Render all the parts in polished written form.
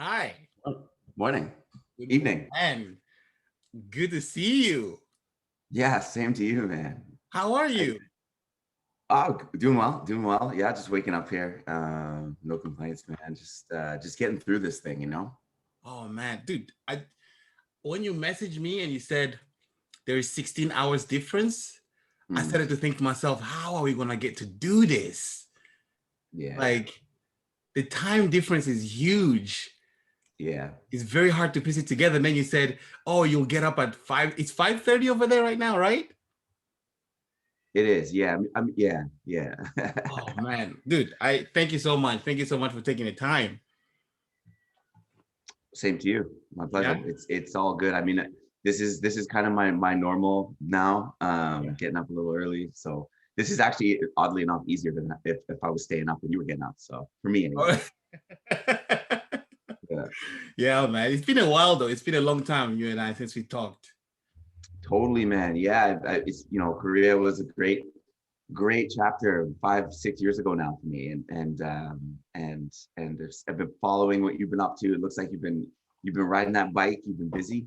Hi. Oh, morning, Good evening. man. Good to see you. Yeah, same to you, man. How are I, you? doing well, doing well. Yeah, just waking up here. No complaints, man. Just getting through this thing. Oh man, dude. I when you messaged me and you said there is 16 hours difference, I Mm, started to think to myself, how are we gonna get to do this? yeah, Like the time difference is huge. yeah, It's very hard to piece it together. And then you said, oh, you'll get up at five. It's 5:30 over there right now, right? it is. Yeah, yeah, yeah. Oh man, dude, I thank you so much. Thank you so much for taking the time. Same to you. My Yeah. pleasure. It's all good. I mean, this is kind of my normal now. Yeah. Getting up a little early. So this is actually oddly enough easier than if I was staying up when you were getting up. So for me anyway. Yeah. Yeah, man. It's been a while though. It's been a long time, you and I, since we talked. Totally, man. Yeah, it's Korea was a great chapter 5 6 years ago now for me, and I've been following what you've been up to. It looks like you've been riding that bike. You've been busy.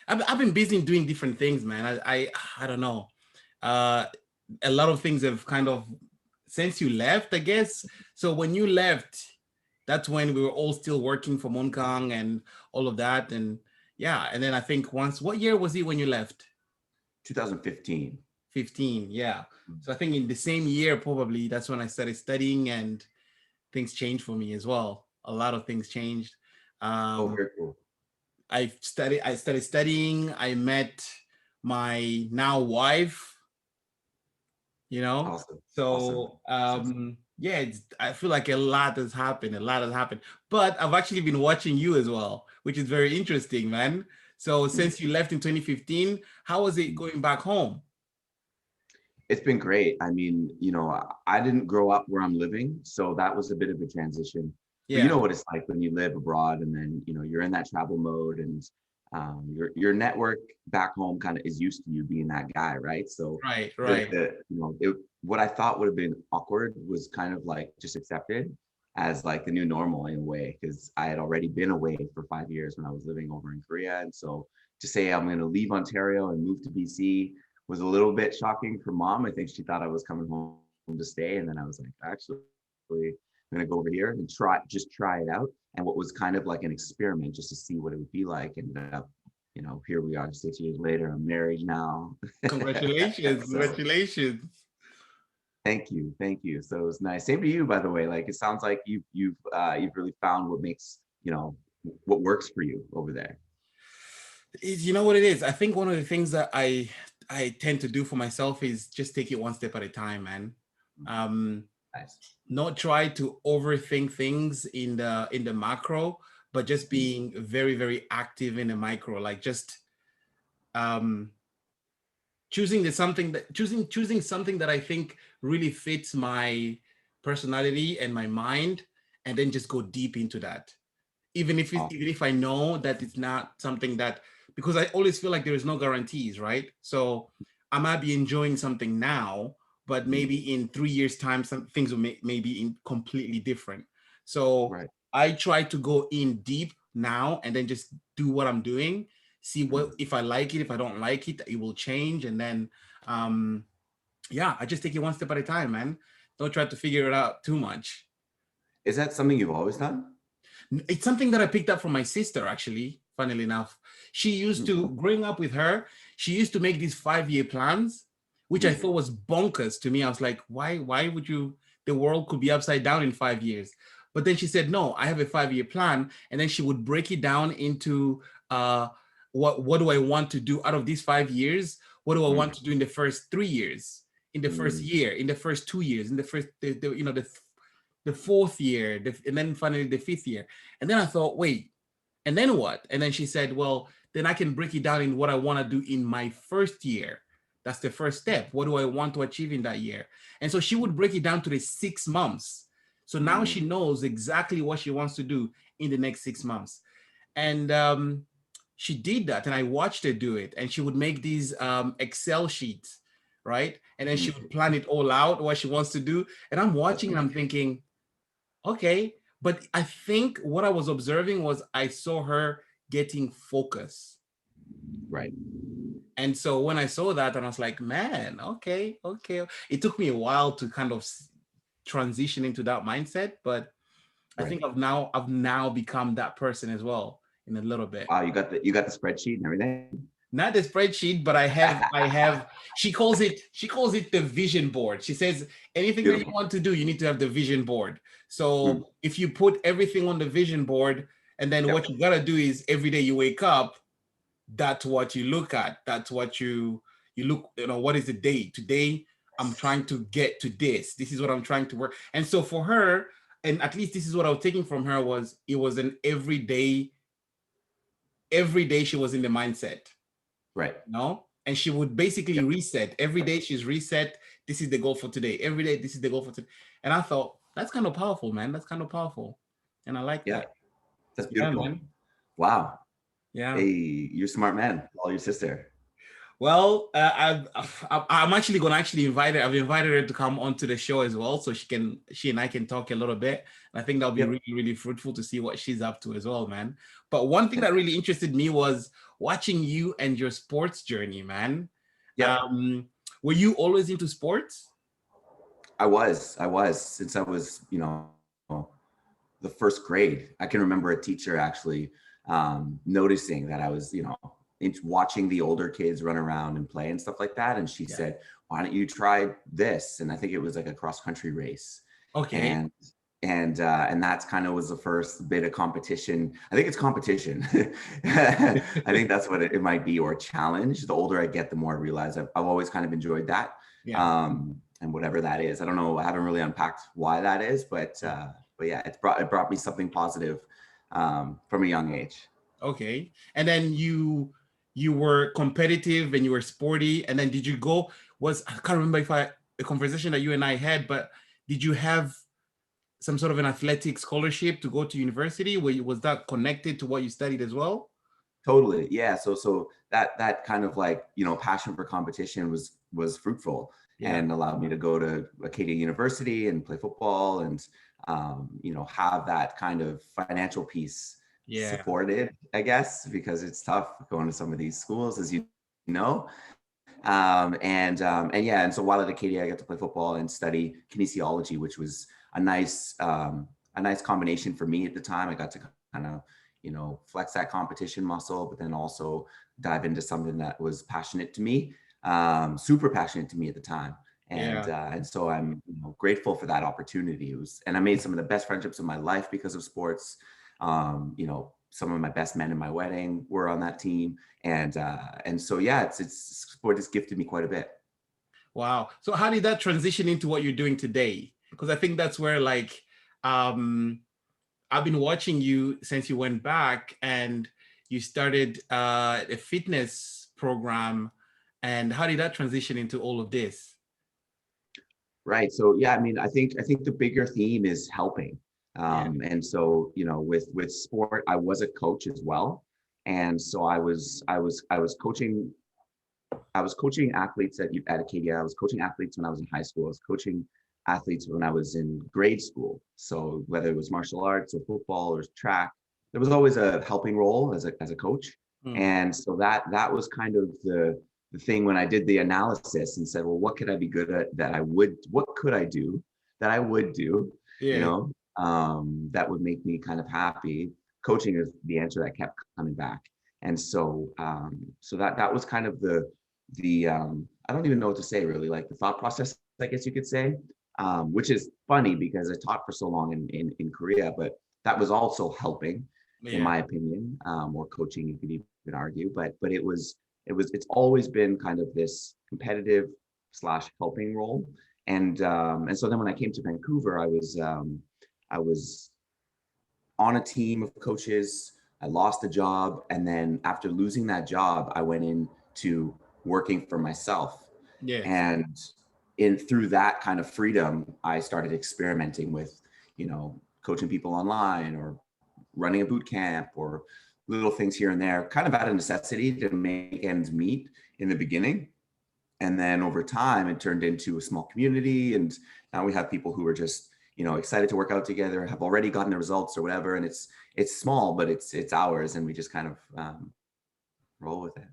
I've been busy in doing different things, man. I don't know. Uh, a lot of things have kind of since you left, I guess. So when you left, that's when we were all still working for Monkang and all of that. And yeah, and then I think once, what year was it when you left? 2015. 15. Yeah. So I think in the same year, probably that's when I started studying and things changed for me as well. A lot of things changed. Oh, Um, very cool. I started studying. I met my now wife, you know. Awesome, awesome. So Awesome. yeah, I feel like a lot has happened. A lot has happened. But I've actually been watching you as well, which is very interesting, man. So Mm, since you left in 2015, how was it mm. going back home? It's been great. I mean, I didn't grow up where I'm living, so that was a bit of a transition. But you Yeah, know what it's like when you live abroad, and then you're in that travel mode, and your network back home kind of is used to you being that guy, right? So right, the right. the what I thought would have been awkward was kind of like just accepted as like the new normal in a way, because I had already been away for 5 years when I was living over in Korea, and so to say I'm going to leave Ontario and move to BC was a little bit shocking for mom. I think she thought I was coming home to stay. And then I was like, actually, I'm going to go over here and try it out. And what was kind of like an experiment just to see what it would be like. And here we are 6 years later. I'm married now. Congratulations, So congratulations. thank you. Thank you. So it was nice. Same to you, by the way. Like it sounds like you've really found what makes, what works for you over there. You know what it is? I think one of the things that I tend to do for myself is just take it one step at a time, man. Um, Nice. Not try to overthink things in the macro, but just Mm, being very, very active in the micro. Like just um choosing something that I think really fits my personality and my mind, and then just go deep into that. Even awesome. if I know that it's not something that, because I always feel like there is no guarantees, right? So I might be enjoying something now, but Mm, maybe in 3 years' time, some things will maybe in completely different. So right. I try to go in deep now and then just do what I'm doing, see what Mm. if I like it, if I don't like it, it will change, and then um yeah, I just take it one step at a time, man. Don't try to figure it out too much. Is that something you've always done? It's something that I picked up from my sister, actually, funnily enough. She used Mm, to, growing up with her, she used to make these 5 year plans, which I mm, thought was bonkers to me. I was like, why would you, the world could be upside down in 5 years. But then she said, no, I have a 5 year plan. And then she would break it down into what do I want to do out of these 5 years? What do I mm, want to do in the first 3 years, in the first mm. year, in the first 2 years, in the first, the fourth year, and then finally the fifth year. And then I thought, wait, and then what? And then she said, well, then I can break it down in what I want to do in my first year. That's the first step. What do I want to achieve in that year? And so she would break it down to the 6 months. So now she Mm, knows exactly what she wants to do in the next 6 months. And she did that, and I watched her do it. And she would make these Excel sheets, right? And then she mm. would plan it all out, what she wants to do. And I'm That's watching and I'm amazing. thinking, okay, But I think what I was observing was I saw her getting focus. Right. And so when I saw that, and I was like, man, okay, okay. It took me a while to kind of transition into that mindset, but I Right. think I've now become that person as well in a little bit. Wow, you got the spreadsheet and everything. Not the spreadsheet, but I have she calls it the vision board. She says anything that you Beautiful. want to do, you need to have the vision board. Mm, So if you put everything on the vision board, and then yep. what you gotta do is every day you wake up, that's what you look at. That's what you look, what is the day? Today, I'm trying to get to this. This is what I'm trying to work. And so for her, and at least this is what I was taking from her, was it was an every day she was in the mindset, Right. and she would basically Yep. reset every day. She's reset. This is the goal for today. Every day, this is the goal for today. And I thought that's kind of powerful, man. That's kind of powerful, and I like Yeah, that. that's Yeah, beautiful. man. Wow. Yeah. Hey, you're a smart man. Call your sister. Well, I'm actually going to invite her. I've invited her to come onto the show as well, so she and I can talk a little bit. And I think that'll be Yep. really, really fruitful to see what she's up to as well, man. But one thing that really Fantastic. interested me was watching you and your sports journey, man. Yep. Um, were you always into sports? I was since I was, the first grade. I can remember a teacher actually noticing that I was, watching the older kids run around and play and stuff like that. And she Yeah. said, "Why don't you try this?" And I think it was like a cross country race. Okay. And that's kind of was the first bit of competition. I think it's competition. I think that's what it might be, or a challenge. The older I get, the more I realize I've always kind of enjoyed that. Yeah. And whatever that is, I don't know. I haven't really unpacked why that is, but yeah, it brought me something positive from a young age. Okay. And then you were competitive and you were sporty. And then did you go? I can't remember if a conversation that you and I had, but did you have some sort of an athletic scholarship to go to university? Was that connected to what you studied as well? Totally. Yeah. So that kind of like, passion for competition was fruitful Yeah. and allowed me to go to Acadia University and play football and have that kind of financial piece Yeah. supported, I guess, because it's tough going to some of these schools, as you know. And yeah, and so while at Acadia, I got to play football and study kinesiology, which was a nice combination for me at the time. I got to kind of flex that competition muscle, but then also dive into something that was passionate to me, super passionate to me at the time. Yeah. And so I'm grateful for that opportunity. And I made some of the best friendships of my life because of sports. Some of my best men in my wedding were on that team, and so yeah, it's sport has gifted me quite a bit. Wow. So how did that transition into what you're doing today? Because I think that's where um I've been watching you since you went back and you started a fitness program. And how did that transition into all of this? Right. So yeah, I mean, I think the bigger theme is helping. Yeah. And so, with sport, I was a coach as well. And so I was coaching athletes at Acadia. I was coaching athletes when I was in high school. I was coaching athletes when I was in grade school. So whether it was martial arts or football or track, there was always a helping role as a coach. Hmm. And so that was kind of the thing when I did the analysis and said, well, what could I be good at what could I do that I would do, Yeah. that would make me kind of happy. Coaching is the answer that kept coming back. And so that was kind of the I don't even know what to say really, like the thought process, I guess you could say, which is funny because I taught for so long in Korea, but that was also helping, in Yeah. my opinion, or coaching, you could even argue, but it's always been kind of this competitive slash helping role. And so then when I came to Vancouver, I was on a team of coaches. I lost a job. And then after losing that job, I went into working for myself. Yes. And through that kind of freedom, I started experimenting with, coaching people online or running a boot camp or little things here and there, kind of out of necessity to make ends meet in the beginning. And then over time, it turned into a small community. And now we have people who are just, excited to work out together, have already gotten the results or whatever. And it's small, but it's ours. And we just kind of roll with it.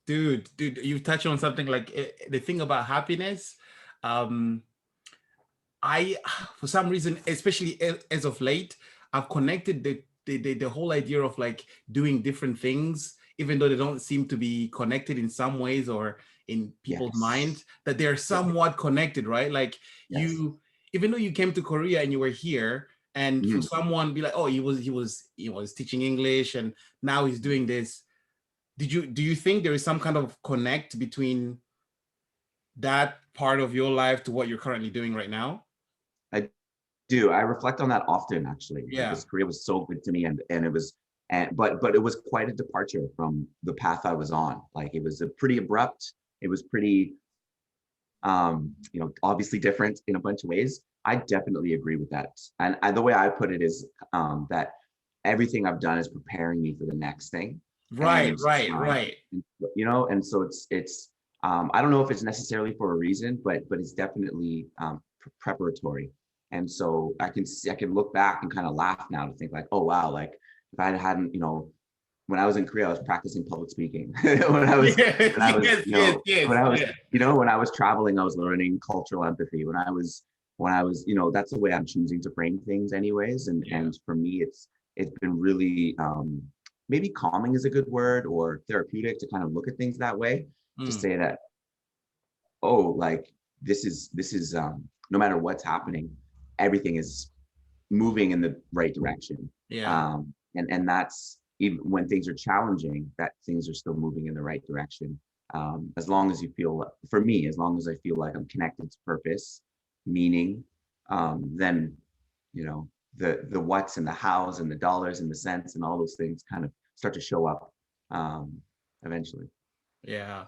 Dude, you touch on something like the thing about happiness. Um, I, for some reason, especially as of late, I've connected the whole idea of like doing different things, even though they don't seem to be connected in some ways or in people's Yes. minds, that they're Yeah. somewhat connected, right? Like Yes. you, even though you came to Korea and you were here, and for Mhm. someone be like, oh, he was teaching English and now he's doing this. Do you think there is some kind of connect between that part of your life to what you're currently doing right now? I do. I reflect on that often, actually, Yeah. because Korea was so good to me, and it was, but it was quite a departure from the path I was on. Like it was a pretty abrupt. It was pretty, obviously different in a bunch of ways. I definitely agree with that. And the way I put it is that everything I've done is preparing me for the next thing. Right, And, right, um, right. and so I don't know if it's necessarily for a reason, but it's definitely preparatory. And so I can look back and kind of laugh now to think like, oh wow, like if I hadn't, when I was in Korea, I was practicing public speaking. when I was, Yes, when I was, yes, yes, yes, yes. when I was traveling, I was learning cultural empathy. That's the way I'm choosing to frame things anyways. Yeah. And for me, it's been really, maybe calming is a good word, or therapeutic to kind of look at things that way, to Mm, say that, oh, like this is no matter what's happening, everything is moving in the right direction. yeah. And that's even when things are challenging, that things are still moving in the right direction. As long as you feel, for me, as long as I feel like I'm connected to purpose, meaning, then, the what's and the hows and the dollars and the cents and all those things kind of start to show up eventually. Yeah.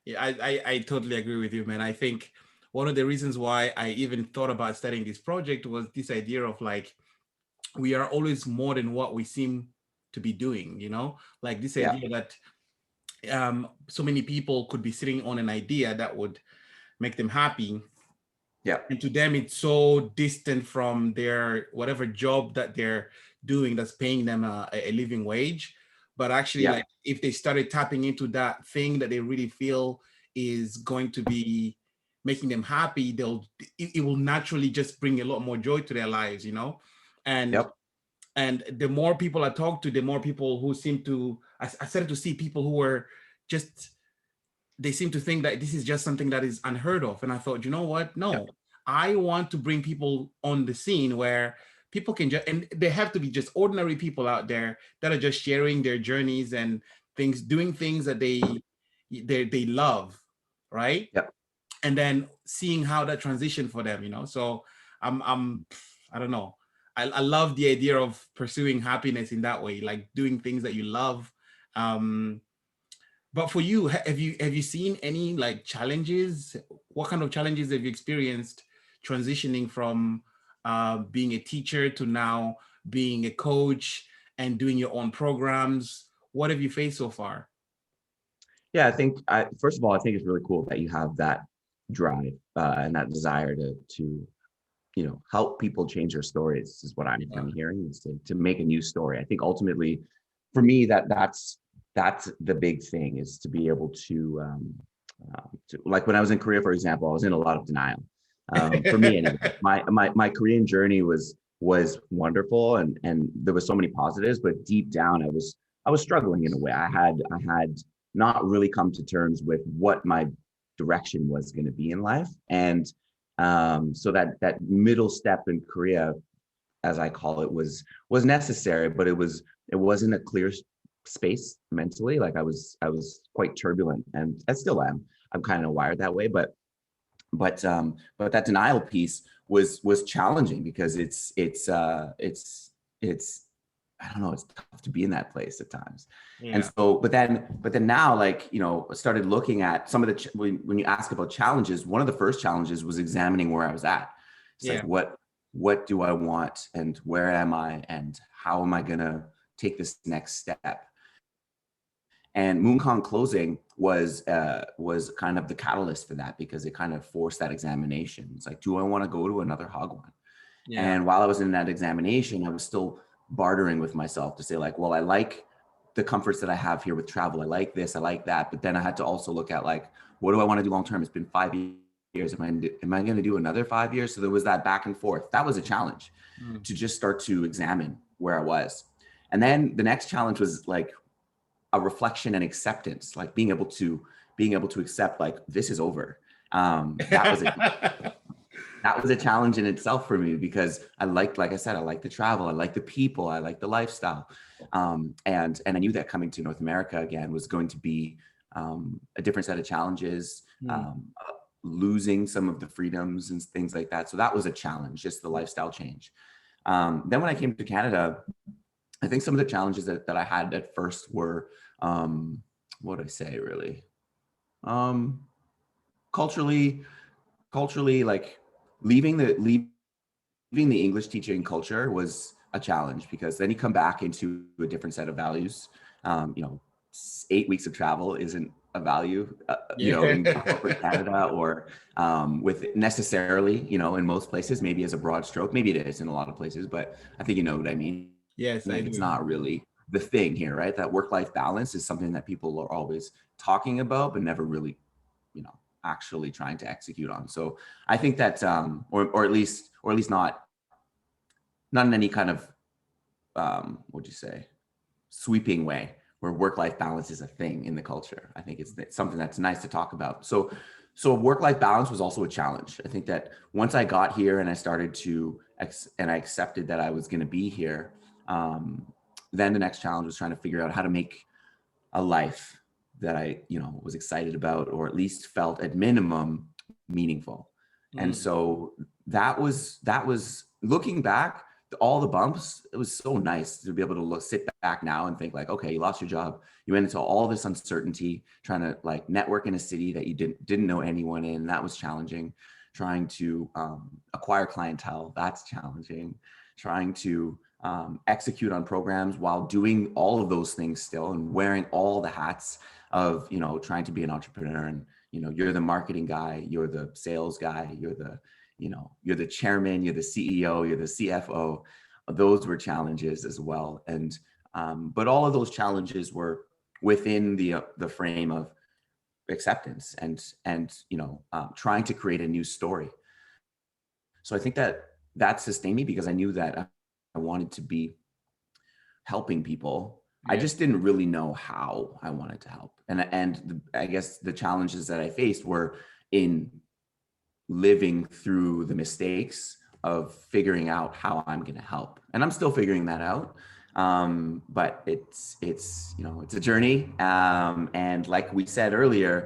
Yeah, I totally agree with you, man. I think one of the reasons why I even thought about starting this project was this idea of like we are always more than what we seem to be doing, like this Yeah. idea that so many people could be sitting on an idea that would make them happy, Yeah. and to them it's so distant from their whatever job that they're doing that's paying them a living wage. But actually, Yeah. like if they started tapping into that thing that they really feel is going to be making them happy, it will naturally just bring a lot more joy to their lives. and Yep. and the more people I talk to, the more people who seem to I started to see people who were just, they seem to think that this is just something that is unheard of. And I thought, you know what? Yep. No, I want to bring people on the scene where people can just, and they have to be just ordinary people out there that are just sharing their journeys and things, doing things that they love, right? Yep. And then seeing how that transition for them. So I'm I don't know. I love the idea of pursuing happiness in that way, like doing things that you love. Um, but for you, have you seen any like challenges? What kind of challenges have you experienced transitioning from being a teacher to now being a coach and doing your own programs? What have you faced so far? Yeah, first of all, I think it's really cool that you have that drive and that desire to help people change their stories. Is what I'm Yeah, kind of hearing, is to make a new story. I think ultimately, for me, that's the big thing, is to be able to, like when I was in Korea, for example, I was in a lot of denial. For me, anyway, my Korean journey was wonderful, and there was so many positives, but deep down, I was struggling in a way. I had not really come to terms with what my direction was going to be in life, and so that middle step in Korea, as I call it, was necessary, but it wasn't a clear space mentally. Like I was quite turbulent, and I still am. I'm kind of wired that way, but that denial piece was challenging, because it's I don't know, it's tough to be in that place at times. And yeah, so, but then now, like, I started looking at some of when you ask about challenges, one of the first challenges was examining where I was at. It's like, yeah, what do I want, and where am I, and how am I going to take this next step? And MoonCon closing was kind of the catalyst for that, because it kind of forced that examination. It's like, do I want to go to another Hagwon? Yeah. And while I was in that examination, I was still bartering with myself to say like, well, I like the comforts that I have here with travel. I like this, I like that. But then I had to also look at like, what do I want to do long term? It's been 5 years. Am I going to do another 5 years? So there was that back and forth. That was a challenge Mm. to just start to examine where I was. And then the next challenge was like a reflection and acceptance, like being able to accept like this is over. That was a challenge in itself for me because like I said, I like the travel, I like the people, I like the lifestyle. And I knew that coming to North America again was going to be a different set of challenges, losing some of the freedoms and things like that. So that was a challenge, just the lifestyle change. Then when I came to Canada, I think some of the challenges that I had at first were, what do I say really? Culturally, like leaving the English teaching culture was a challenge because then you come back into a different set of values. 8 weeks of travel isn't a value, in corporate Canada or with necessarily, in most places, maybe as a broad stroke, maybe it is in a lot of places, but I think you know what I mean. Yes, I Like it's do. not really the thing here, right? That work-life balance is something that people are always talking about, but never really, actually trying to execute on. So I think that, or at least not in any kind of, what'd you say, sweeping way where work-life balance is a thing in the culture. I think it's something that's nice to talk about. So work-life balance was also a challenge. I think that once I got here and I started to, and I accepted that I was going to be here, then the next challenge was trying to figure out how to make a life that I, was excited about, or at least felt at minimum meaningful. And so that was looking back, all the bumps, it was so nice to be able to sit back now and think like, okay, you lost your job. You went into all this uncertainty, trying to like network in a city that you didn't know anyone in. That was challenging. Trying to acquire clientele, that's challenging. Trying to execute on programs while doing all of those things still and wearing all the hats of, trying to be an entrepreneur. And, you're the marketing guy, you're the sales guy, you're the chairman, you're the CEO, you're the CFO. Those were challenges as well. And, but all of those challenges were within the frame of acceptance and trying to create a new story. So I think that sustained me because I knew that I wanted to be helping people. I just didn't really know how I wanted to help. And I guess the challenges that I faced were in living through the mistakes of figuring out how I'm going to help. And I'm still figuring that out. But it's a journey. And like we said earlier,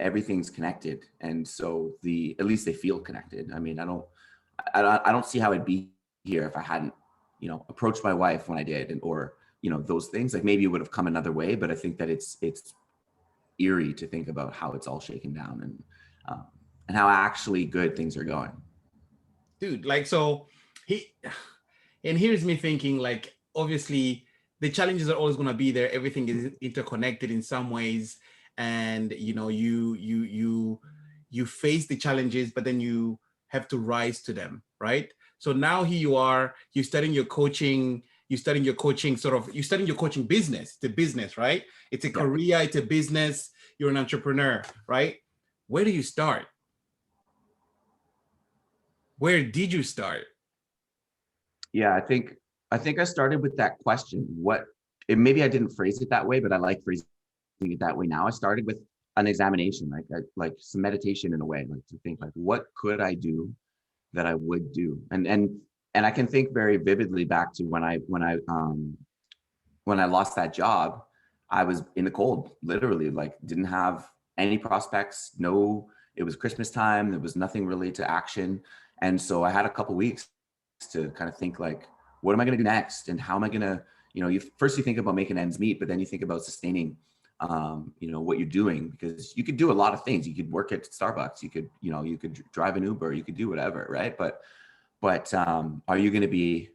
everything's connected. And so at least they feel connected. I mean, I don't see how I'd be here if I hadn't, approached my wife when I did, or, those things. Like maybe it would have come another way, but I think that it's eerie to think about how it's all shaken down and how actually good things are going. Dude, like, so and here's me thinking, like, obviously the challenges are always going to be there. Everything is interconnected in some ways. And, you face the challenges, but then you have to rise to them. Right. So now here you are, you're studying your coaching business. It's a business, right? It's a career, it's a business. You're an entrepreneur, right? Where do you start? Where did you start? Yeah, I think I started with that question. Maybe I didn't phrase it that way, but I like phrasing it that way now. I started with an examination, like some meditation in a way, like to think like, what could I do that I would do? And I can think very vividly back to when I lost that job. I was in the cold, literally, like didn't have any prospects. No, it was Christmas time. There was nothing really to action. And so I had a couple weeks to kind of think like, what am I going to do next? And how am I going to, you think about making ends meet, but then you think about sustaining, what you're doing, because you could do a lot of things. You could work at Starbucks. You could, you could drive an Uber, you could do whatever. Right. But are you going to be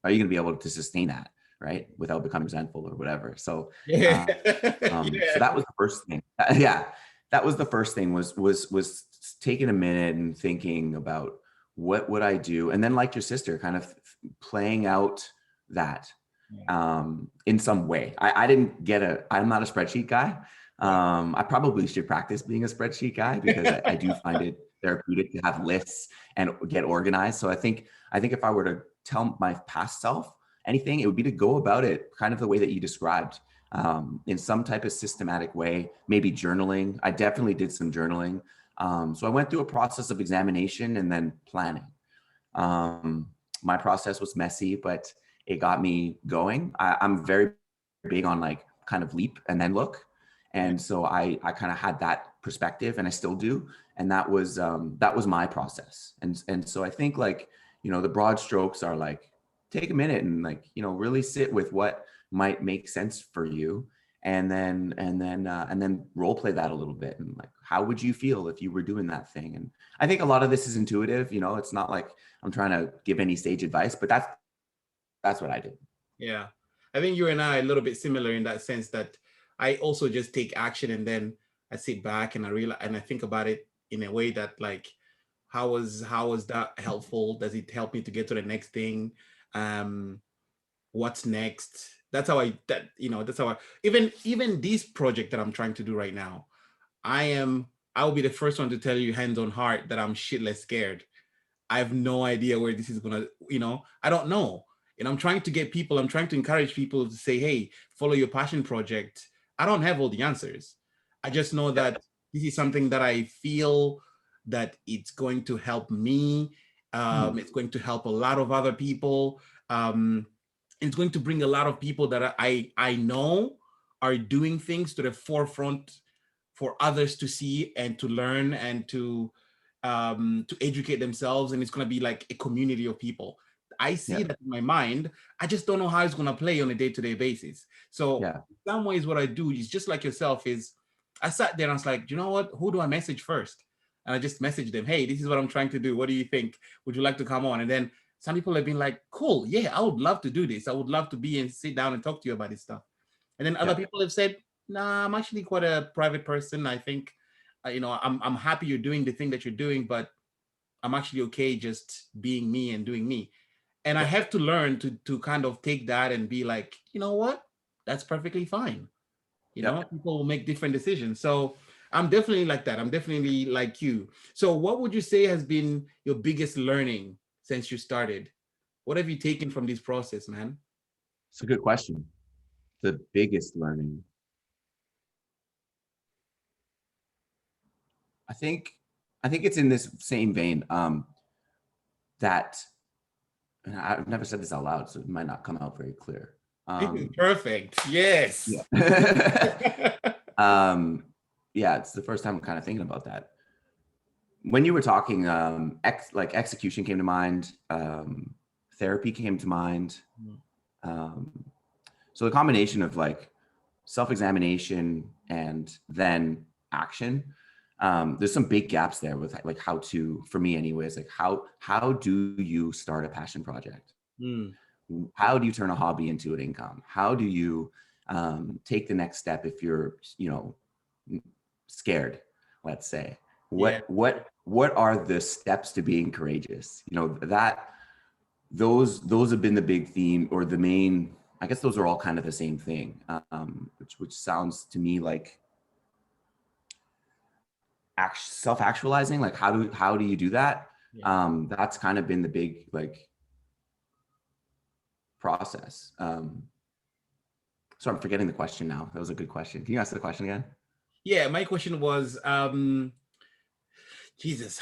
able to sustain that? Right. Without becoming resentful or whatever. So, so that was the first thing. Yeah. That was the first thing was taking a minute and thinking about what would I do? And then like your sister, kind of playing out that in some way. I didn't get I'm not a spreadsheet guy. I probably should practice being a spreadsheet guy because I do find it therapeutic to have lists and get organized. So I think if I were to tell my past self anything, it would be to go about it kind of the way that you described, in some type of systematic way, maybe journaling. I definitely did some journaling. So I went through a process of examination and then planning. My process was messy, but it got me going. I'm very big on like kind of leap and then look. And so I kind of had that perspective, and I still do. And that was my process. And so I think, like, the broad strokes are like, take a minute and, like, really sit with what might make sense for you. And then role play that a little bit. And like, how would you feel if you were doing that thing? And I think a lot of this is intuitive, it's not like I'm trying to give any sage advice, but that's what I did. Yeah. I think you and I are a little bit similar in that sense, that I also just take action, and then I sit back and I realize, and I think about it in a way that, like, how was that helpful? Does it help me to get to the next thing? What's next? That's how even this project that I'm trying to do right now, I will be the first one to tell you, hands on heart, that I'm shitless scared. I have no idea where this is gonna, I don't know. And I'm trying to encourage people to say, hey, follow your passion project. I don't have all the answers. I just know that this is something that I feel that it's going to help me. It's going to help a lot of other people. It's going to bring a lot of people that I know are doing things to the forefront for others to see and to learn and to educate themselves. And it's going to be like a community of people. I see that in my mind. I just don't know how it's going to play on a day-to-day basis. So in some ways, what I do is just like yourself, is I sat there and I was like, you know what? Who do I message first? And I just messaged them, hey, this is what I'm trying to do. What do you think? Would you like to come on? And then some people have been like, cool, yeah, I would love to do this. I would love to be and sit down and talk to you about this stuff. And then other people have said, nah, I'm actually quite a private person. I think, I'm happy you're doing the thing that you're doing, but I'm actually okay just being me and doing me. And I have to learn to kind of take that and be like, you know what? That's perfectly fine. People will make different decisions. So I'm definitely like that. I'm definitely like you. So what would you say has been your biggest learning since you started? What have you taken from this process, man? It's a good question. The biggest learning. I think it's in this same vein, that, and I've never said this out loud, so it might not come out very clear. Perfect. Yes. Yeah. It's the first time I'm kind of thinking about that. When you were talking, execution came to mind, therapy came to mind. So the combination of like self-examination and then action, there's some big gaps there with like how to, for me anyways, like how do you start a passion project? How do you turn a hobby into an income? How do you take the next step if you're, scared, let's say? What are the steps to being courageous? Those have been the big theme, or the main, I guess those are all kind of the same thing, which sounds to me like self-actualizing. Like how do you do that? That's kind of been the big like process. So I'm forgetting the question now. That was a good question. Can you ask the question again? Yeah, my question was, Jesus,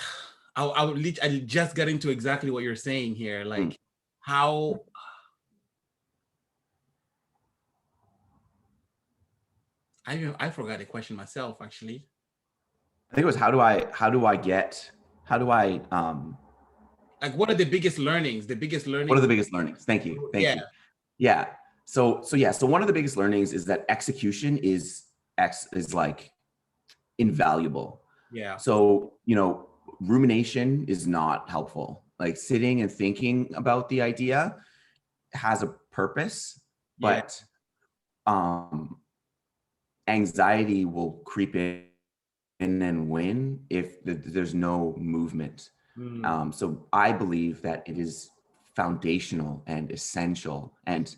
I just got into exactly what you're saying here. Like how, I forgot the question myself, actually. I think it was how do I like, what are the biggest learnings? What are the biggest learnings? Thank you. Yeah. So one of the biggest learnings is that execution is like invaluable. Yeah. So, rumination is not helpful. Like sitting and thinking about the idea has a purpose, but anxiety will creep in and win if there's no movement. Mm. So I believe that it is foundational and essential and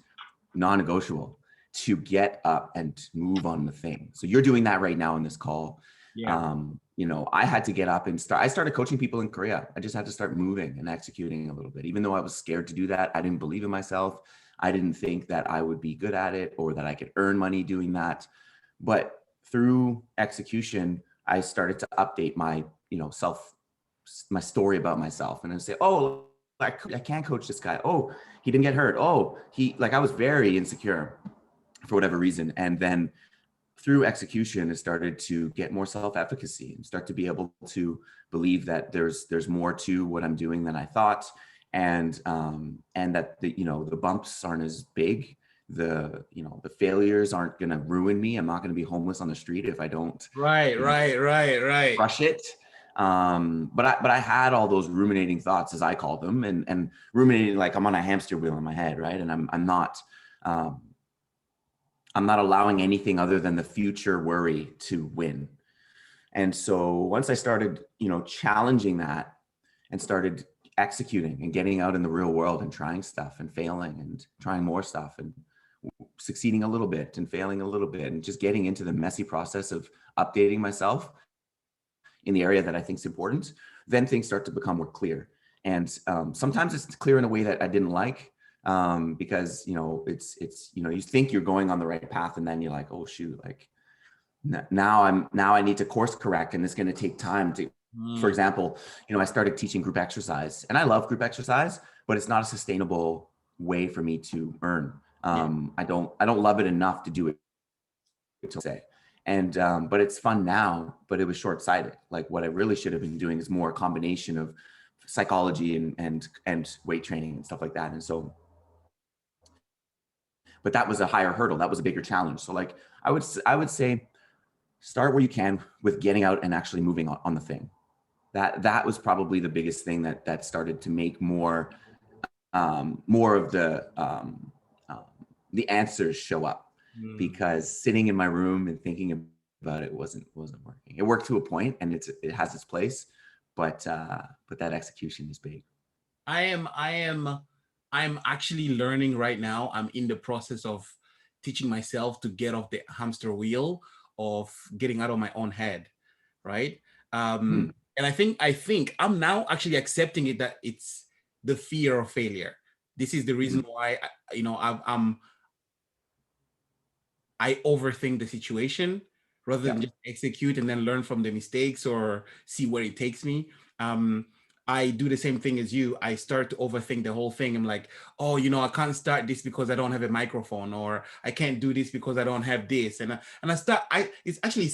non-negotiable to get up and move on the thing. So you're doing that right now in this call. Yeah. You know, I had to get up and start. I started coaching people in Korea. I just had to start moving and executing a little bit. Even though I was scared to do that, I didn't believe in myself. I didn't think that I would be good at it or that I could earn money doing that. But through execution, I started to update my, you know, my story about myself, and then say, oh, I can coach this guy. Oh, he didn't get hurt. Oh, I was very insecure for whatever reason. And then through execution, it started to get more self-efficacy and start to be able to believe that there's more to what I'm doing than I thought. And that the bumps aren't as big. The failures aren't going to ruin me. I'm not going to be homeless on the street if I don't Right. crush it. But I had all those ruminating thoughts, as I call them, and ruminating like I'm on a hamster wheel in my head, right? And I'm not allowing anything other than the future worry to win. And so once I started, challenging that and started executing and getting out in the real world and trying stuff and failing and trying more stuff and succeeding a little bit and failing a little bit and just getting into the messy process of updating myself in the area that I think is important, then things start to become more clear. And sometimes it's clear in a way that I didn't like, because it's you think you're going on the right path, and then you're like, oh shoot, like now I need to course correct, and it's going to take time to. For example, I started teaching group exercise, and I love group exercise, but it's not a sustainable way for me to earn. I don't love it enough to do it to say. And but it's fun now, but it was short-sighted. Like what I really should have been doing is more a combination of psychology and weight training and stuff like that. And so, but that was a higher hurdle. That was a bigger challenge. So like I would say start where you can with getting out and actually moving on the thing. That was probably the biggest thing that started to make more of the answers show up. Because sitting in my room and thinking about it wasn't working. It worked to a point, and it has its place, but that execution is big. I'm actually learning right now. I'm in the process of teaching myself to get off the hamster wheel of getting out of my own head, right? And I think I'm now actually accepting it, that it's the fear of failure. This is the reason why I overthink the situation rather than just execute and then learn from the mistakes or see where it takes me. I do the same thing as you. I start to overthink the whole thing. I'm like, oh, I can't start this because I don't have a microphone, or I can't do this because I don't have this. And it's actually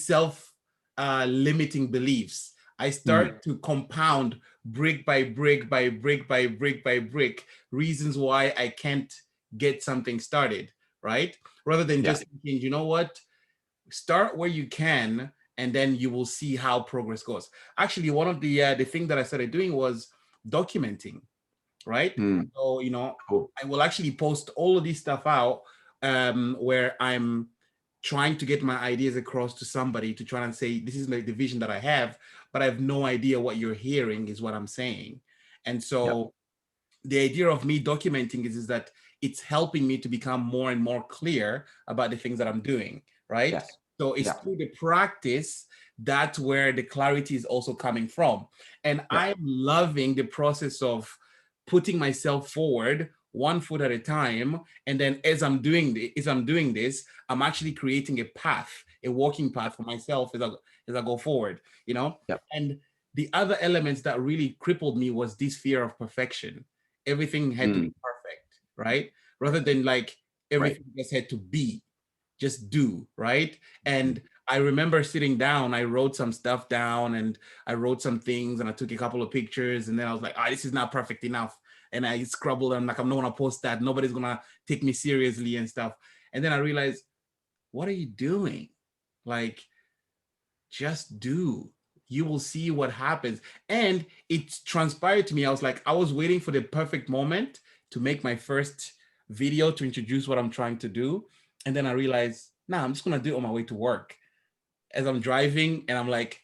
limiting beliefs. I start to compound brick by brick by brick by brick by brick reasons why I can't get something started, right? Rather than just thinking, you know what, start where you can, and then you will see how progress goes. Actually, one of the thing that I started doing was documenting, right? So, Cool. I will actually post all of this stuff out, where I'm trying to get my ideas across to somebody to try and say, this is like the vision that I have, but I have no idea what you're hearing is what I'm saying. And so the idea of me documenting is that it's helping me to become more and more clear about the things that I'm doing, right? Yes. So it's through the practice, that's where the clarity is also coming from. And I'm loving the process of putting myself forward one foot at a time. And then as I'm doing this, I'm actually creating a path, a walking path for myself as I go forward, And the other elements that really crippled me was this fear of perfection. Everything had to be perfect, right? Rather than like everything just had to be, just do, right? And I remember sitting down, I wrote some stuff down, and I wrote some things, and I took a couple of pictures, and then I was like, this is not perfect enough. And I scrabbled, and I'm not gonna post that. Nobody's gonna take me seriously and stuff. And then I realized, what are you doing? Like, just do. You will see what happens. And it transpired to me. I was waiting for the perfect moment to make my first video to introduce what I'm trying to do. And then I realized, I'm just going to do it on my way to work as I'm driving. And I'm like,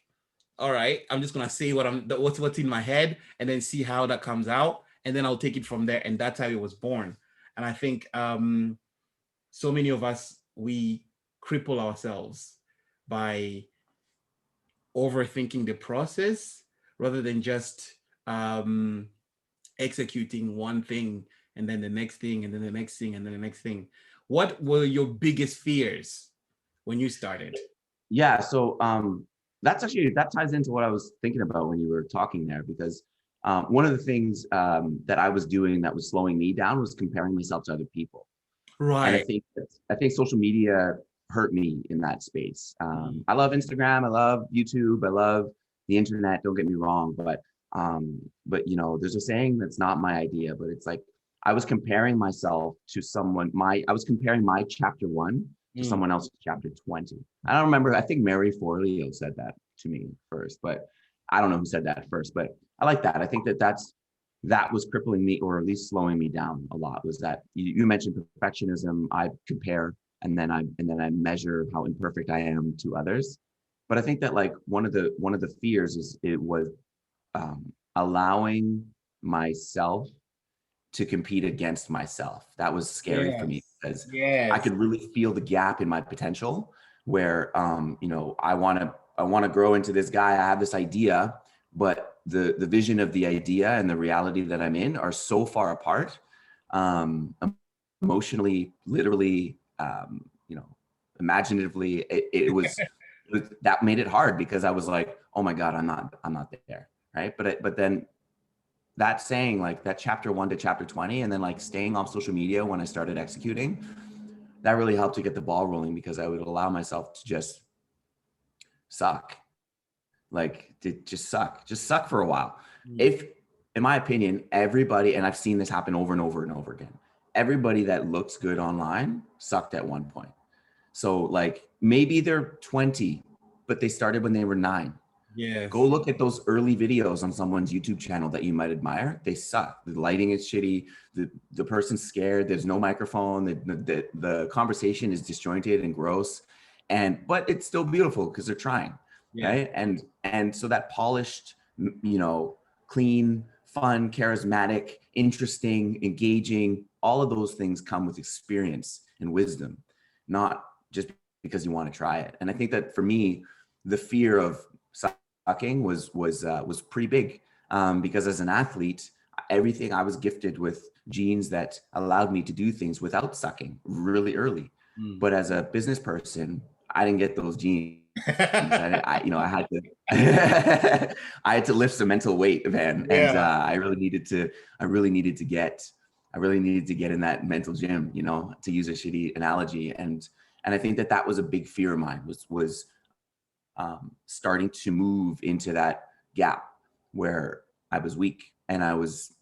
all right, I'm just gonna say what's in my head, and then see how that comes out, and then I'll take it from there. And that's how it was born. And I think so many of us, we cripple ourselves by overthinking the process rather than just executing one thing and then the next thing and then the next thing and then the next thing. What were your biggest fears when you started? Yeah, so that's actually, that ties into what I was thinking about when you were talking there, because one of the things that I was doing that was slowing me down was comparing myself to other people. And Right. I think social media hurt me in that space. I love Instagram, I love YouTube, I love the internet. Don't get me wrong, but you know, there's a saying that's not my idea, but it's like I was comparing myself to I was comparing my chapter 1 to Mm. someone else's chapter 20. I don't remember. I think Mary Forleo said that to me first, but I don't know who said that first. But I like that. I think that was crippling me, or at least slowing me down a lot. Was that you mentioned perfectionism? I compare, and then I measure how imperfect I am to others. But I think that like one of the fears is it was allowing myself to compete against myself. That was scary for me, Yes. because I Yes. could really feel the gap in my potential where you know, I want to grow into this guy. I have this idea, but the vision of the idea and the reality that I'm in are so far apart, um, emotionally, literally, you know, imaginatively. That made it hard, because I was like, oh my God, I'm not there. Right. But then that saying, like that chapter 1 to chapter 20, and then like staying off social media when I started executing, that really helped to get the ball rolling, because I would allow myself to just suck, like to just suck for a while. Mm. If, in my opinion, everybody, and I've seen this happen over and over and over again, everybody that looks good online sucked at one point. So like maybe they're 20, but they started when they were 9. Go Yes. look at those early videos on someone's YouTube channel that you might admire. They suck. The lighting is shitty. The person's scared. There's no microphone. The conversation is disjointed and gross. But it's still beautiful because they're trying, Yeah. right? And so that polished, you know, clean, fun, charismatic, interesting, engaging, all of those things come with experience and wisdom, not just because you want to try it. And I think that for me, the fear of sucking was pretty big, because as an athlete, everything, I was gifted with genes that allowed me to do things without sucking really early. Mm. But as a business person, I didn't get those genes. You know, I had to, I had to lift some mental weight, man, and Yeah. I really needed to get, in that mental gym, you know, to use a shitty analogy, and I think that was a big fear of mine, was starting to move into that gap where I was weak, and I was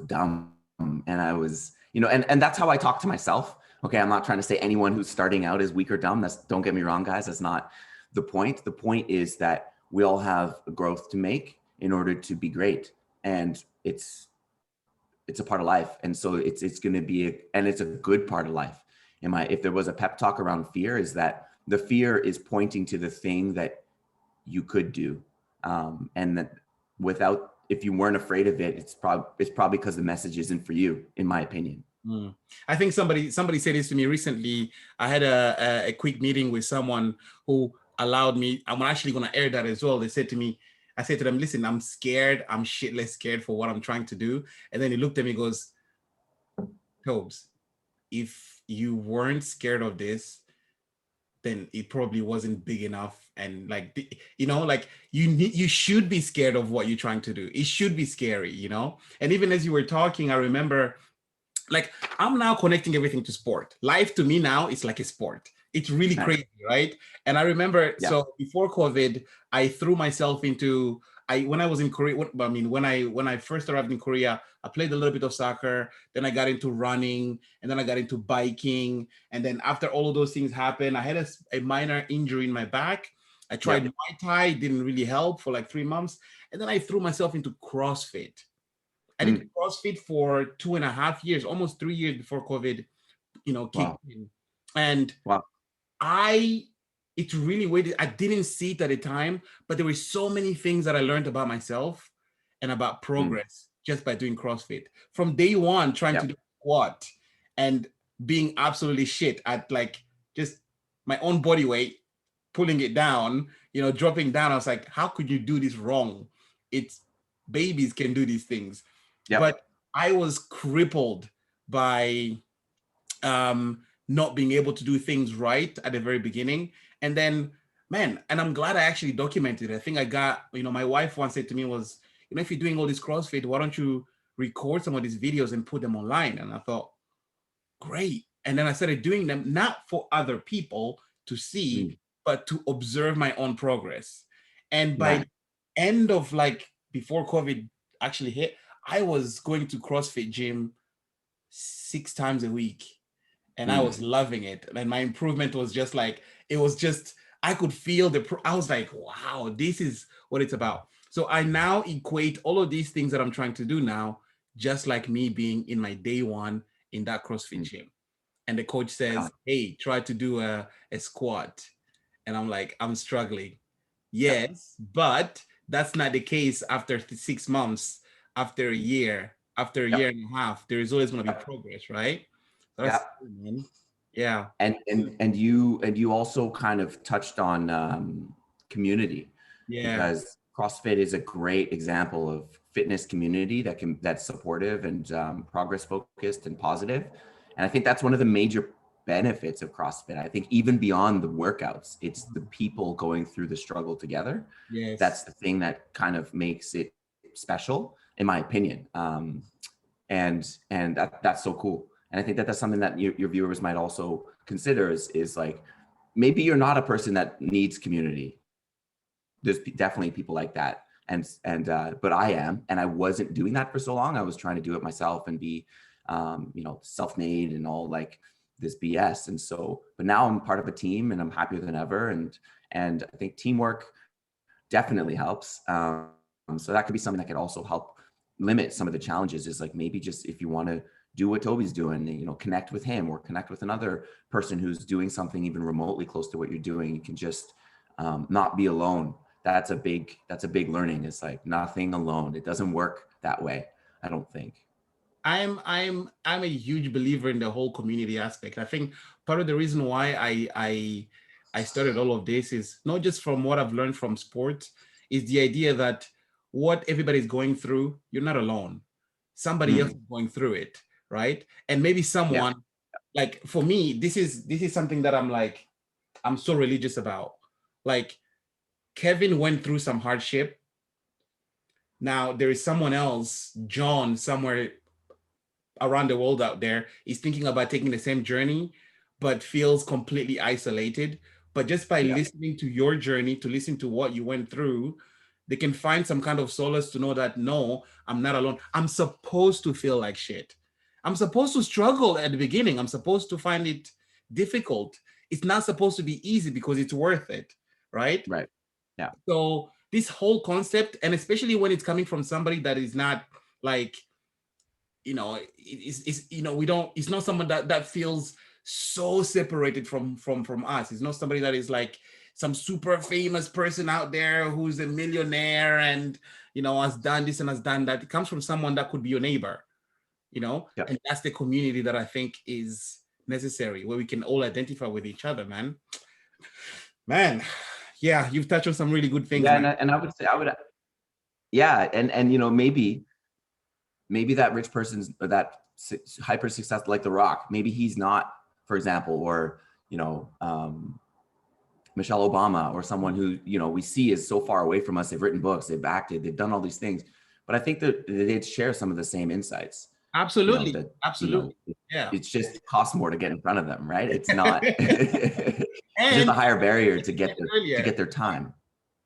dumb, and I was, you know, and that's how I talk to myself. Okay, I'm not trying to say anyone who's starting out is weak or dumb. Don't get me wrong, guys. That's not the point. The point is that we all have a growth to make in order to be great, and it's a part of life, and so it's going to be and it's a good part of life. If there was a pep talk around fear, is that the fear is pointing to the thing that you could do, and that if you weren't afraid of it, it's probably because the message isn't for you, in my opinion. Mm. I think somebody said this to me recently. I had a quick meeting with someone who allowed me. I'm actually going to air that as well. They said to me, I said to them, listen, I'm scared. I'm shitless scared for what I'm trying to do. And then he looked at me and goes, Tobes, if you weren't scared of this, then it probably wasn't big enough. And like, you know, like you should be scared of what you're trying to do. It should be scary, you know? And even as you were talking, I remember, like, I'm now connecting everything to sport. Life to me now is like a sport. It's really Nice. crazy, right? And I remember, Yeah. so before COVID, I threw myself into, when I was in Korea, when I first arrived in Korea, I played a little bit of soccer, then I got into running, and then I got into biking. And then after all of those things happened, I had a minor injury in my back. I tried Yep. Muay Thai, didn't really help for like 3 months. And then I threw myself into CrossFit. I did CrossFit for 2.5 years, almost 3 years before COVID, you know, kicked Wow. in. And Wow. I It's really weird. I didn't see it at the time, but there were so many things that I learned about myself and about Mm. progress just by doing CrossFit. From day one, trying to Yep. do squat and being absolutely shit at like just my own body weight, pulling it down, dropping down. I was like, how could you do this wrong? It's babies can do these things. Yep. But I was crippled by not being able to do things right at the very beginning. And then, man, and I'm glad I actually documented it. I think I got, my wife once said to me was, if you're doing all this CrossFit, why don't you record some of these videos and put them online? And I thought, great. And then I started doing them, not for other people to see, Mm. but to observe my own progress. And by Nice. the end of like before COVID actually hit, I was going to CrossFit gym 6 times a week and I was Mm. loving it. And my improvement was just like, I could feel I was like, wow, this is what it's about. So I now equate all of these things that I'm trying to do now, just like me being in my day one in that CrossFit Mm. gym. And the coach says, hey, try to do a squat. And I'm like, I'm struggling. Yep. Yes, but that's not the case after 6 months, after a year, after a year Yep. and a half. There is always going to be Yep. progress, right? So that's Yep. cool, man. Yeah. And you also kind of touched on community, Yeah. because CrossFit is a great example of fitness community that's supportive and progress focused and positive. And I think that's one of the major benefits of CrossFit. I think even beyond the workouts, it's the people going through the struggle together. Yes. That's the thing that kind of makes it special, in my opinion. And that's so cool. And I think that that's something that your viewers might also consider is like, maybe you're not a person that needs community. There's definitely people like that. But I am, and I wasn't doing that for so long. I was trying to do it myself and be, self-made and all like this BS. And so, but now I'm part of a team and I'm happier than ever. And I think teamwork definitely helps. So that could be something that could also help limit some of the challenges, is like, maybe just if you want to do what Toby's doing, connect with him or connect with another person who's doing something even remotely close to what you're doing. You can just not be alone. That's a big learning. It's like nothing alone. It doesn't work that way, I don't think. I'm a huge believer in the whole community aspect. I think part of the reason why I started all of this is not just from what I've learned from sports, is the idea that what everybody's going through, you're not alone. Somebody else Mm. is going through it, right? And maybe Yeah. someone, like for me, this is something that I'm so religious about. Like Kevin went through some hardship. Now there is someone else, John, somewhere around the world out there is thinking about taking the same journey, but feels completely isolated. But just by Yeah. listening to your journey, to listen to what you went through, they can find some kind of solace to know that, no, I'm not alone. I'm supposed to feel like shit. I'm supposed to struggle at the beginning. I'm supposed to find it difficult. It's not supposed to be easy because it's worth it, right? Right. Yeah. So this whole concept, and especially when it's coming from somebody that is not like, it's we don't, it's not someone that feels so separated from us. It's not somebody that is like some super famous person out there who's a millionaire and has done this and has done that. It comes from someone that could be your neighbor, Yeah. and that's the community that I think is necessary, where we can all identify with each other, man. Yeah, you've touched on some really good things, Yeah. man. And I would say, yeah. And maybe that rich person's, or that hyper success, like The Rock, maybe he's not, for example, or Michelle Obama, or someone who we see is so far away from us. They've written books, they've acted, they've done all these things, but I think that they'd share some of the same insights. Absolutely. That Absolutely. Yeah. it's just costs more to get in front of them, right? It's not. It's just a And higher barrier like to you get said earlier, their time.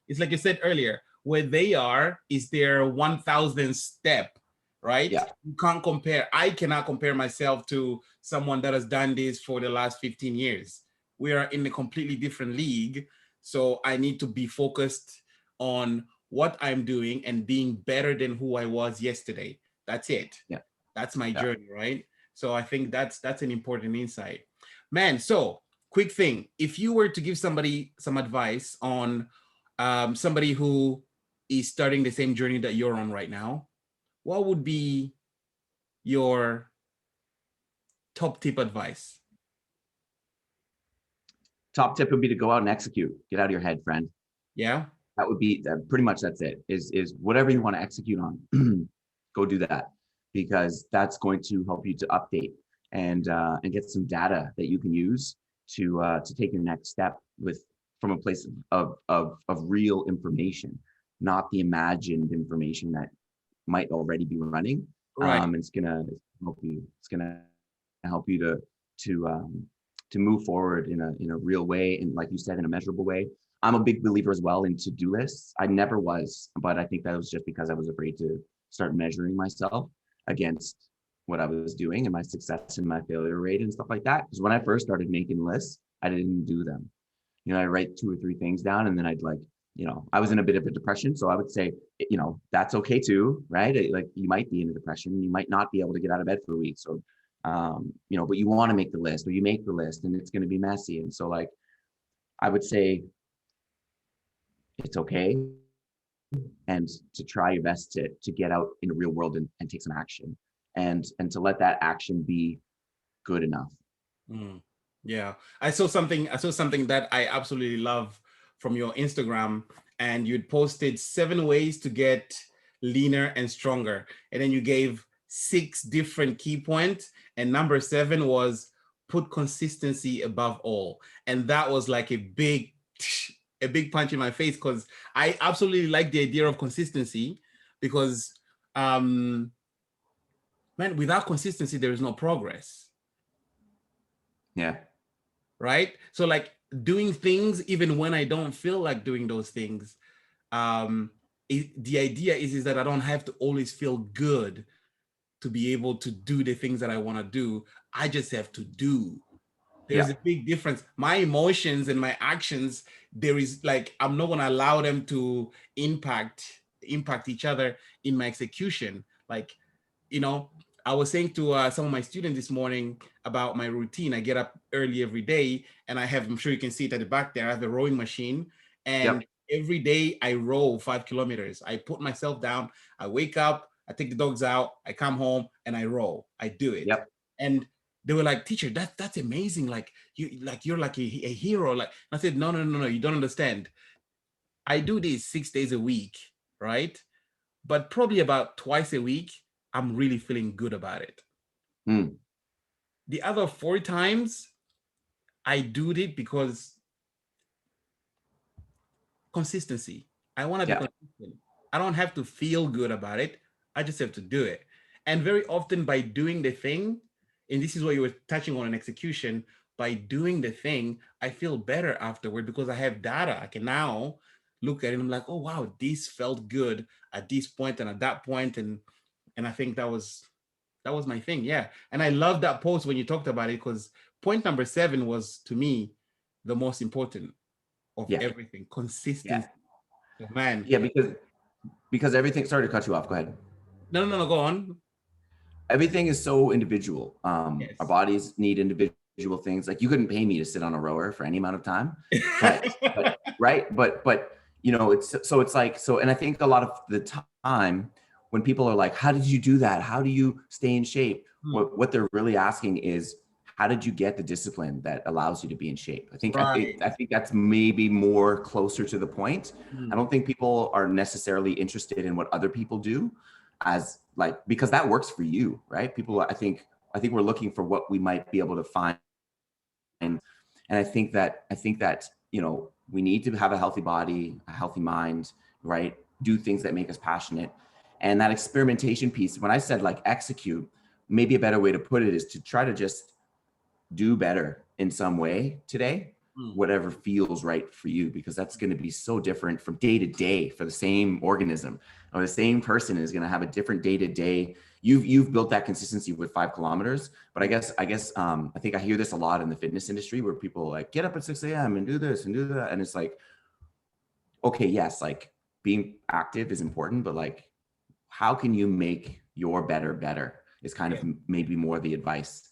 it's like you said earlier, where they are is their 1000th step, right? Yeah. You can't compare. I cannot compare myself to someone that has done this for the last 15 years. We are in a completely different league. So I need to be focused on what I'm doing and being better than who I was yesterday. That's it. Yeah. That's my Yeah. journey, right? So I think that's an important insight. Man, so quick thing. If you were to give somebody some advice on somebody who is starting the same journey that you're on right now, what would be your top tip advice? Top tip would be to go out and execute. Get out of your head, friend. Yeah. That would be pretty much that's it. Is whatever you want to execute on, go do that, because that's going to help you to update and get some data that you can use to take your next step with from a place of real information, not the imagined information that might already be running. Right. It's gonna help you. It's gonna help you to move forward in a real way, and like you said, in a measurable way. I'm a big believer as well in to-do lists. I never was, but I think that was just because I was afraid to start measuring myself against what I was doing and my success and my failure rate and stuff like that. Because when I first started making lists, I didn't do them. I write 2 or 3 things down, and then I'd like, I was in a bit of a depression. So I would say, that's okay too, right? Like you might be in a depression, you might not be able to get out of bed for a week. So, but you want to make the list, or you make the list and it's going to be messy. And so like, I would say it's okay, and to try your best to get out in the real world and take some action, and to let that action be good enough. Yeah, I saw something that I absolutely love from your Instagram, and you'd posted 7 ways to get leaner and stronger, and then you gave 6 different key points, and number 7 was put consistency above all. And that was like a big punch in my face, because I absolutely like the idea of consistency, because man, without consistency there is no progress. Yeah. Right? So like doing things even when I don't feel like doing those things. The idea is that I don't have to always feel good to be able to do the things that I want to do. I just have to do. There's a big difference. My emotions and my actions, there is like, I'm not going to allow them to impact each other in my execution. Like, I was saying to some of my students this morning about my routine. I get up early every day, and I'm sure you can see it at the back there, I have a rowing machine, and every day I row 5 kilometers. I put myself down, I wake up, I take the dogs out, I come home, and I row. I do it. And they were like, teacher, that's amazing. Like you're like a hero. Like, I said, no, you don't understand. I do this 6 days a week, right? But probably about twice a week, I'm really feeling good about it. The other 4 times, I do it because consistency. I want to be consistent. I don't have to feel good about it. I just have to do it. And very often by doing the thing, and this is what you were touching on in execution, by doing the thing, I feel better afterward because I have data. I can now look at it and I'm like, oh, wow, this felt good at this point and at that point. And I think that was my thing. Yeah. And I love that post when you talked about it, because point number 7 was, to me, the most important of everything. Consistency. Man. Yeah, because everything, sorry to cut you off. Go ahead. No, go on. Everything is so individual. Our bodies need individual things. Like, you couldn't pay me to sit on a rower for any amount of time, but right. But it's like, and I think a lot of the time when people are like, how did you do that? How do you stay in shape? What they're really asking is, how did you get the discipline that allows you to be in shape? I think that's maybe more closer to the point. I don't think people are necessarily interested in what other people do, as like, because that works for you, right? People, I think we're looking for what we might be able to find. And I think that, we need to have a healthy body, a healthy mind, right? Do things that make us passionate. And that experimentation piece, when I said like execute, maybe a better way to put it is to try to just do better in some way today, whatever feels right for you, because that's going to be so different from day to day for the same organism, or the same person is going to have a different day to day. You've built that consistency with 5 kilometers, but I guess I think I hear this a lot in the fitness industry, where people like get up at 6 a.m. and do this and do that. And it's like, okay, yes, like being active is important, but like, how can you make your better is kind of maybe more the advice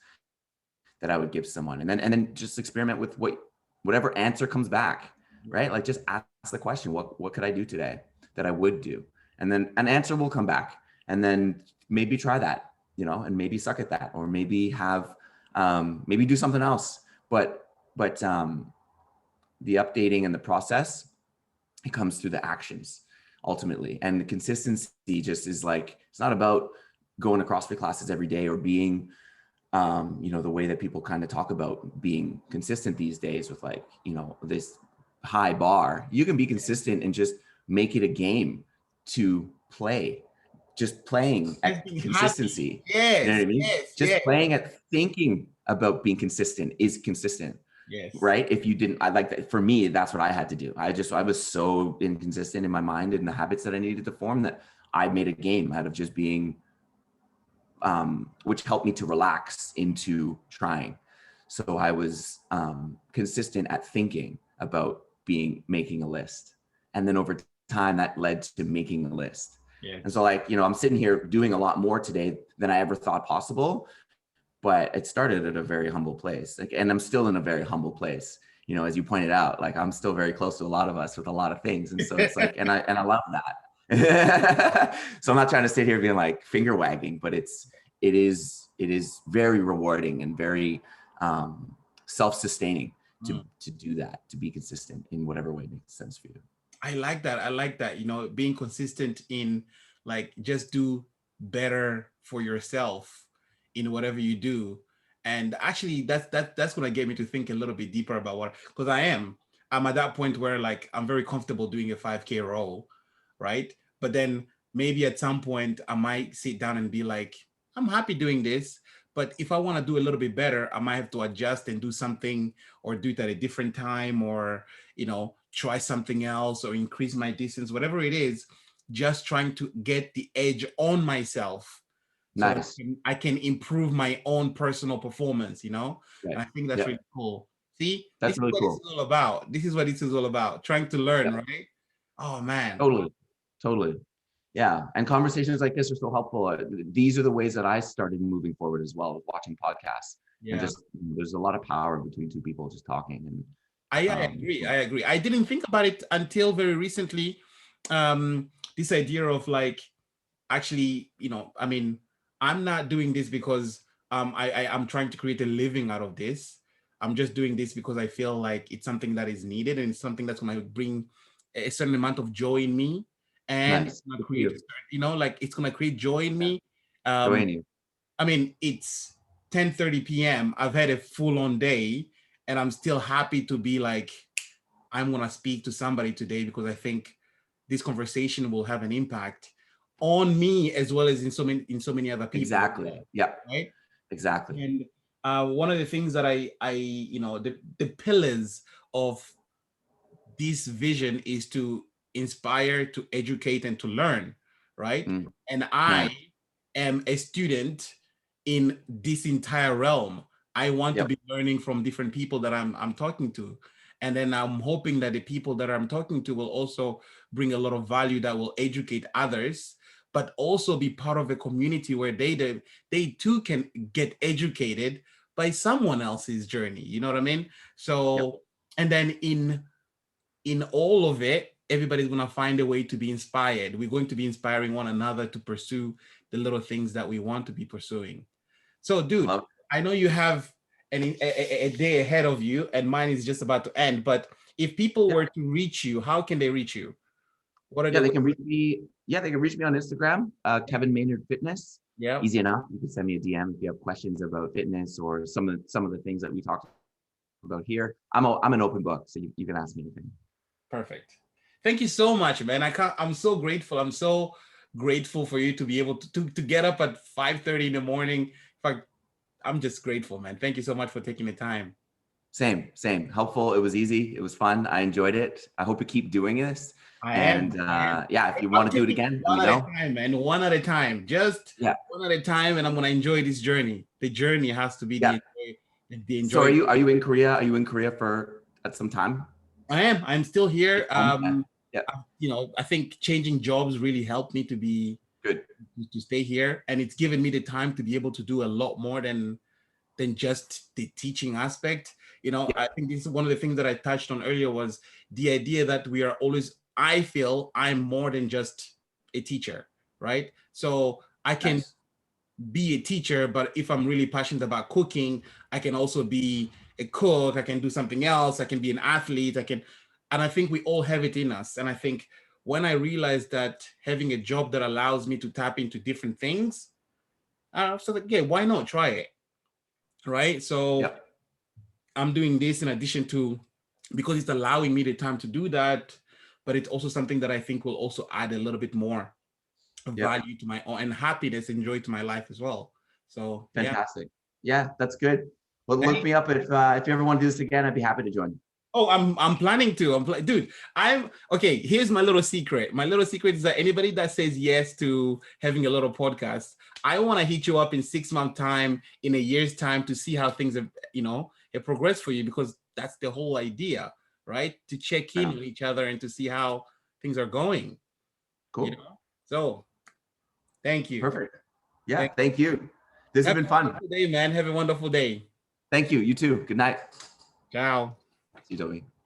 that I would give someone, and then just experiment with whatever answer comes back, right? Like just ask the question, what could I do today that I would do? And then an answer will come back, and then maybe try that, and maybe suck at that, or maybe maybe do something else. But the updating and the process, it comes through the actions ultimately. And the consistency just is like, it's not about going to CrossFit classes every day or being, the way that people kind of talk about being consistent these days with like, this high bar. You can be consistent and just make it a game to play, just playing at consistency. Yes, you know what I mean? yes, Just yes. playing at thinking about being consistent is consistent. Yes. Right. If you didn't, I like that. For me, that's what I had to do. I was so inconsistent in my mind and the habits that I needed to form that I made a game out of just being, which helped me to relax into trying. So I was consistent at thinking about making a list. And then over time that led to making a list. Yeah. And so like, I'm sitting here doing a lot more today than I ever thought possible. But it started at a very humble place. And I'm still in a very humble place. As you pointed out, like I'm still very close to a lot of us with a lot of things. And so it's like, and I love that. So I'm not trying to sit here being like finger wagging, but it is very rewarding and very self-sustaining to do that, to be consistent in whatever way makes sense for you. I like that. Being consistent in like, just do better for yourself in whatever you do. And actually that's going to get me to think a little bit deeper about because I'm at that point where like, I'm very comfortable doing a 5K roll, right? But then maybe at some point I might sit down and be like, I'm happy doing this, but if I want to do a little bit better, I might have to adjust and do something, or do it at a different time, or, try something else, or increase my distance, whatever it is, just trying to get the edge on myself. So Nice. that I can improve my own personal performance, Right. And I think that's really cool. See, that's really cool. This is all about. This is what this is all about. Trying to learn, right? Oh man. Totally. Yeah. And conversations like this are so helpful. These are the ways that I started moving forward as well, watching podcasts. Yeah. And just, there's a lot of power between two people just talking. And I agree. I didn't think about it until very recently. This idea of like, actually, I'm not doing this because I'm trying to create a living out of this. I'm just doing this because I feel like it's something that is needed, and it's something that's going to bring a certain amount of joy in me, and nice. It's going to create, like it's going to create joy in me. Joy in you. It's 10:30 p.m. I've had a full-on day, and I'm still happy to be like, I'm going to speak to somebody today because I think this conversation will have an impact on me as well as in so many other people. Exactly. Yeah. Right. Exactly. And one of the things that I the pillars of this vision is to inspire, to educate, and to learn. Right. And I am a student in this entire realm. I want to be learning from different people that I'm talking to. And then I'm hoping that the people that I'm talking to will also bring a lot of value that will educate others, but also be part of a community where they too can get educated by someone else's journey. You know what I mean? So, and then in all of it, everybody's going to find a way to be inspired. We're going to be inspiring one another to pursue the little things that we want to be pursuing. So, dude, I know you have a day ahead of you, and mine is just about to end. But if people were to reach you, how can they reach you? What are they can reach me. Yeah, they can reach me on Instagram, Kevin Maynard Fitness. Yeah, easy enough. You can send me a DM if you have questions about fitness or some of the things that we talked about here. I'm an open book, so you can ask me anything. Perfect. Thank you so much, man. I'm so grateful. I'm so grateful for you to be able to get up at 5:30 in the morning. In fact, I'm just grateful, man. Thank you so much for taking the time. Same. Helpful. It was easy. It was fun. I enjoyed it. I hope you keep doing this. If you want to do it again, one at a time, man. One at a time. Just one at a time, and I'm gonna enjoy this journey. The journey has to be the enjoy. So are you in Korea? Are you in Korea at some time? I am. I'm still here. I think changing jobs really helped me to be good, to stay here, and it's given me the time to be able to do a lot more than than just the teaching aspect. You know, Yeah. I think this is one of the things that I touched on earlier was the idea that we are always, I feel I'm more than just a teacher, right? So I can Nice. be a teacher, but if I'm really passionate about cooking, I can also be a cook. I can do something else. I can be an athlete. And I think we all have it in us. And I think when I realized that having a job that allows me to tap into different things, so like, yeah, why not try it? Right. So Yep. I'm doing this in addition to, because it's allowing me the time to do that, but it's also something that I think will also add a little bit more Yep. value to my own and happiness and joy to my life as well. So yeah. Fantastic. Yeah, that's good. Well, look Thank me up if you ever want to do this again. I'd be happy to join. Oh, I'm planning to. Dude. I'm okay. Here's my little secret. My little secret is that anybody that says yes to having a little podcast, I want to hit you up in 6 months time, in a year's time, to see how things have, have progressed for you, because that's the whole idea, right? To check in with each other and to see how things are going. Cool. So, thank you. Perfect. Yeah. Thank you. This has Have been a fun. wonderful day, man. Have a wonderful day. Thank you. You too. Good night. Ciao. See you, Toby.